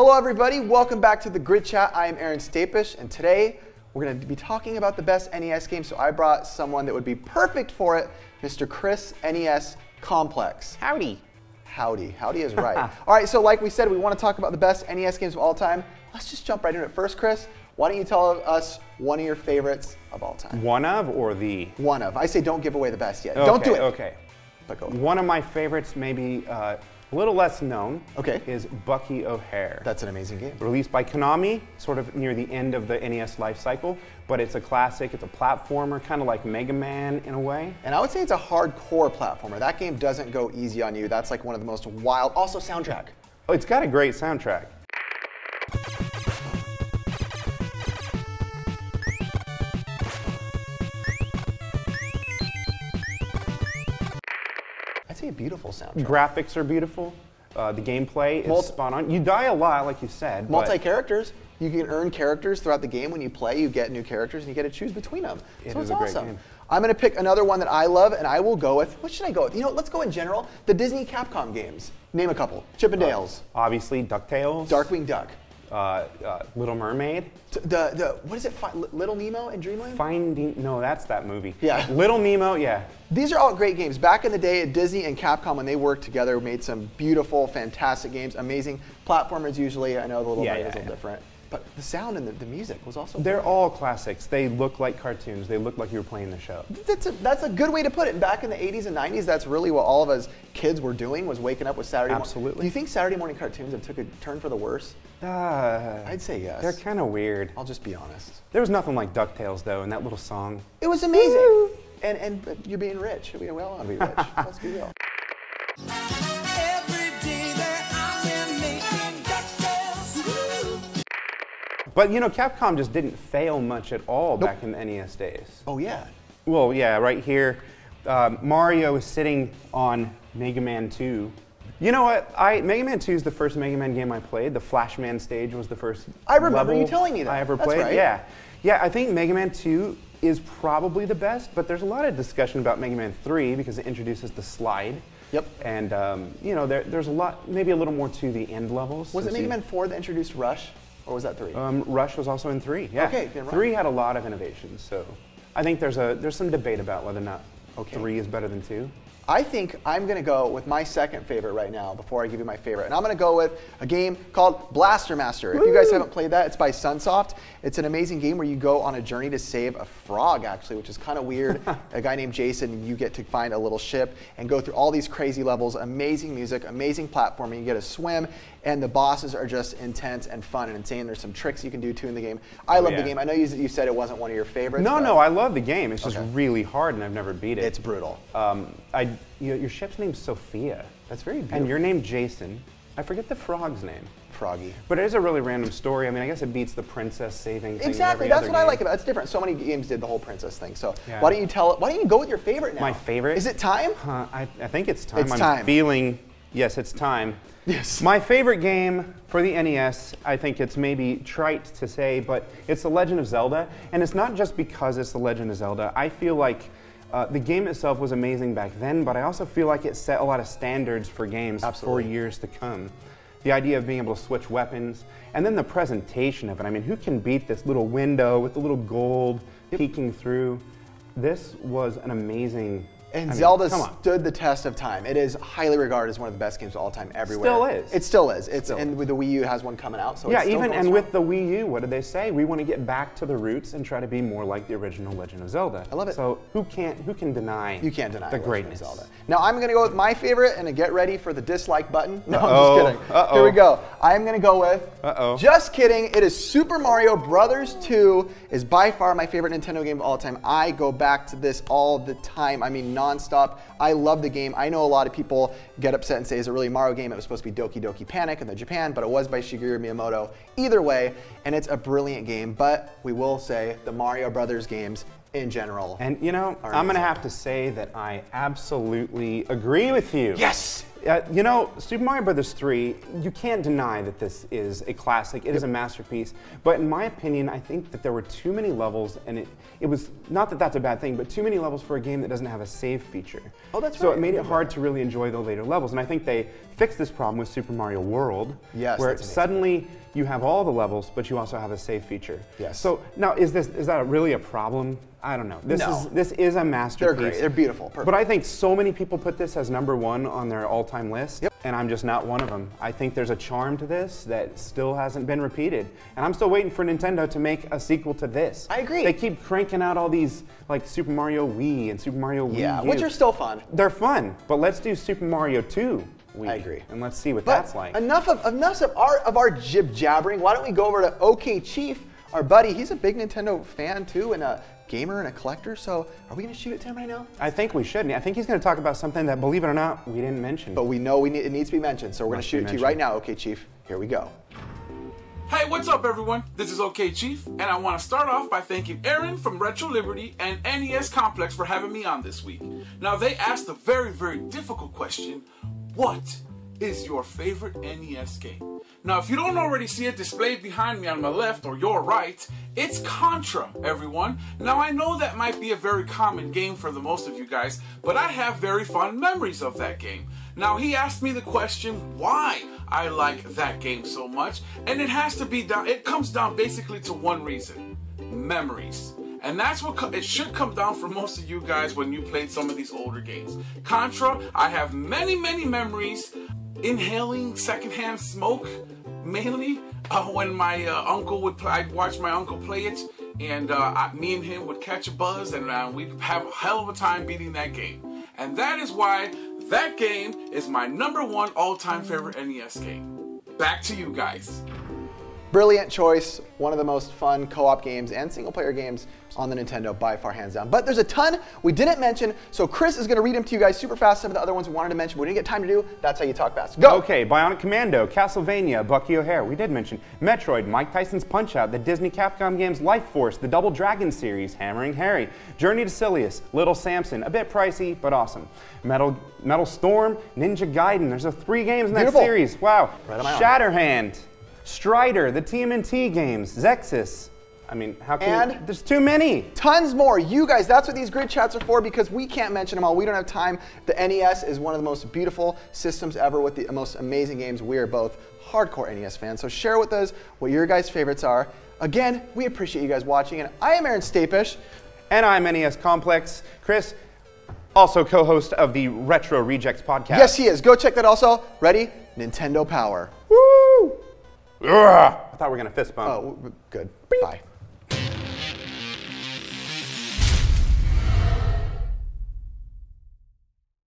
Hello everybody, welcome back to the Grid Chat. I am Aaron Stapish, and today we're going to be talking about the best NES games, so I brought someone that would be perfect for it, Mr. Chris NesComplex. Howdy. Howdy is right. All right, so like we said, we want to talk about the best NES games of all time. Let's just jump right into it. First, Chris, why don't you tell us one of your favorites of all time? One of or the? One of. I say don't give away the best yet. Okay, don't do it. Okay. But go. One of my favorites, maybe a little less known, is BUCKY of HARE. That's an amazing game. Released by KONAMI, sort of near the end of the NES life cycle, but it's a classic, it's a platformer, kind of like Mega Man in a way. And I would say it's a hardcore platformer. That game doesn't go easy on you. That's like one of the most wild, also soundtrack. Oh, it's got a great soundtrack. I'd say a beautiful soundtrack. Graphics are beautiful. The gameplay is spot on. You die a lot, like you said. Multi-characters. You can earn characters throughout the game. When you play, you get new characters, and you get to choose between them. So it's awesome. I'm going to pick another one that I love, and I will go with, what should I go with? You know, let's go in general. The Disney CAPCOM games. Name a couple. Chip 'n Dales. Obviously, DuckTales. Darkwing Duck. Little Mermaid. What is it? Little Nemo and Dreamland? No, that's that movie. Yeah. Little Nemo, yeah. These are all great games. Back in the day, Disney and Capcom, when they worked together, made some beautiful, fantastic games. Amazing platformers usually. I know the Little Mermaid is a little different. But the sound and the music was also They're all classics. They look like cartoons. They look like you were playing the show. That's a good way to put it. Back in the 80s and 90s, that's really what all of us kids were doing, was waking up with Saturday morning. Absolutely. Do you think Saturday morning cartoons have took a turn for the worse? I'd say yes. They're kind of weird. I'll just be honest. There was nothing like DuckTales, though, and that little song. It was amazing. Woo! And you're being rich. We all want to be rich. Let's be real. But you know, Capcom just didn't fail much at all back in the NES days. Oh yeah. Well, yeah, right here, Mario is sitting on Mega Man 2. You know what? Mega Man 2 is the first Mega Man game I played. The Flashman stage was the first I remember you telling me that. I ever played. Right. Yeah. Yeah, I think Mega Man 2 is probably the best, but there's a lot of discussion about Mega Man 3 because it introduces the slide. Yep. And you know, there's a lot, maybe a little more to the end levels. Was it Mega Man 4 that introduced Rush? Or was that 3? Rush was also in 3, yeah. Okay, 3 had a lot of innovations, so I think there's some debate about whether or not 3 is better than 2. I think I'm going to go with my second favorite right now before I give you my favorite. And I'm going to go with a game called Blaster Master. If you guys haven't played that, it's by Sunsoft. It's an amazing game where you go on a journey to save a frog, actually, which is kind of weird. A guy named Jason, you get to find a little ship and go through all these crazy levels, amazing music, amazing platforming. You get to swim, and the bosses are just intense and fun and insane. There's some tricks you can do, too, in the game. I love the game. I know you said it wasn't one of your favorites. No, I love the game. It's just really hard, and I've never beat it. It's brutal. Your ship's name's Sophia. That's very beautiful. And your name's Jason. I forget the frog's name. Froggy. But it is a really random story. I mean, I guess it beats the princess saving thing. Exactly. That's what I like about it. It's different. So many games did the whole princess thing. So why don't you go with your favorite now? My favorite? Is it time? I think it's time. I'm feeling, yes, it's time. Yes. My favorite game for the NES, I think it's maybe trite to say, but it's The Legend of Zelda. And it's not just because it's The Legend of Zelda. I feel like the game itself was amazing back then, but I also feel like it set a lot of standards for games for years to come. The idea of being able to switch weapons, and then the presentation of it. I mean, who can beat this little window with the little gold peeking through? This was an amazing... And Zelda stood the test of time. It is highly regarded as one of the best games of all time everywhere. Still is. It still is. And with the Wii U has one coming out, so yeah, it's still and with the Wii U, what did they say? We want to get back to the roots and try to be more like the original Legend of Zelda. I love it. So who can deny? You can't deny the greatness of Zelda. Now I'm going to go with my favorite, and get ready for the dislike button. No, I'm just kidding. Here we go. I'm going to go with. Just kidding. It is Super Mario Brothers 2. Is by far my favorite Nintendo game of all time. I go back to this all the time. I mean, nonstop. I love the game. I know a lot of people get upset and say, is it really a Mario game? It was supposed to be Doki Doki Panic in Japan, but it was by Shigeru Miyamoto. Either way, and it's a brilliant game, but we will say the Mario Brothers games in general. And you know, I'm going to have to say that I absolutely agree with you. Yes! You know, Super Mario Bros. 3, you can't deny that this is a classic. It is a masterpiece. But in my opinion, I think that there were too many levels, and it was, not that that's a bad thing, but too many levels for a game that doesn't have a save feature. Oh, that's right. So it made it hard to really enjoy the later levels. And I think they fixed this problem with Super Mario World, where suddenly you have all the levels, but you also have a save feature. Yes. So now, is that really a problem? I don't know. This is a masterpiece. They're great. They're beautiful. Perfect. But I think so many people put this as #1 on their all-time list, and I'm just not one of them. I think there's a charm to this that still hasn't been repeated, and I'm still waiting for Nintendo to make a sequel to this. I agree. They keep cranking out all these like Super Mario Wii and Super Mario Wii U. Which are still fun. They're fun, but let's do Super Mario 2. I agree. And let's see what that's like. Enough of our jib jabbering. Why don't we go over to OkChief, our buddy? He's a big Nintendo fan too, and a gamer and a collector. So are we going to shoot it to him right now? I think we should. I think he's going to talk about something that, believe it or not, we didn't mention. But we know it needs to be mentioned. So we're going to shoot it to you right now, OkChief. Here we go. Hey, what's up everyone? This is OkChief, and I want to start off by thanking Aaron from Retro Liberty and NesComplex for having me on this week. Now, they asked a very, very difficult question. What is your favorite NES game? Now, if you don't already see it displayed behind me on my left or your right, it's Contra, everyone. Now, I know that might be a very common game for the most of you guys, but I have very fond memories of that game. Now, he asked me the question why I like that game so much, and it comes down basically to one reason: memories. And that's what it should come down for most of you guys when you played some of these older games. Contra, I have many, many memories inhaling secondhand smoke, mainly when my uncle would play. I'd watch my uncle play it, and me and him would catch a buzz, and we'd have a hell of a time beating that game. And that is why that game is my #1 all-time favorite NES game. Back to you guys. Brilliant choice. One of the most fun co-op games and single-player games on the Nintendo by far, hands down. But there's a ton we didn't mention, so Chris is going to read them to you guys super fast. Some of the other ones we wanted to mention, but we didn't get time to do. That's how you talk fast. Go! Okay, Bionic Commando, Castlevania, Bucky O'Hare, we did mention. Metroid, Mike Tyson's Punch-Out, the Disney Capcom games Life Force, the Double Dragon series, Hammering Harry, Journey to Silius, Little Samson, a bit pricey, but awesome. Metal Storm, Ninja Gaiden, there's 3 games in that series. Wow. Right on my Shatterhand, Strider, the TMNT games, Zexus. I mean, how can there's too many. Tons more. You guys, that's what these grid chats are for, because we can't mention them all. We don't have time. The NES is one of the most beautiful systems ever with the most amazing games. We are both hardcore NES fans, so share with us what your guys' favorites are. Again, we appreciate you guys watching, and I am Aaron Stapish. And I'm NesComplex. Chris, also co-host of the Retro Rejects podcast. Yes, he is. Go check that also. Ready? Nintendo Power. Woo! I thought we were going to fist bump. Oh, good. Bye.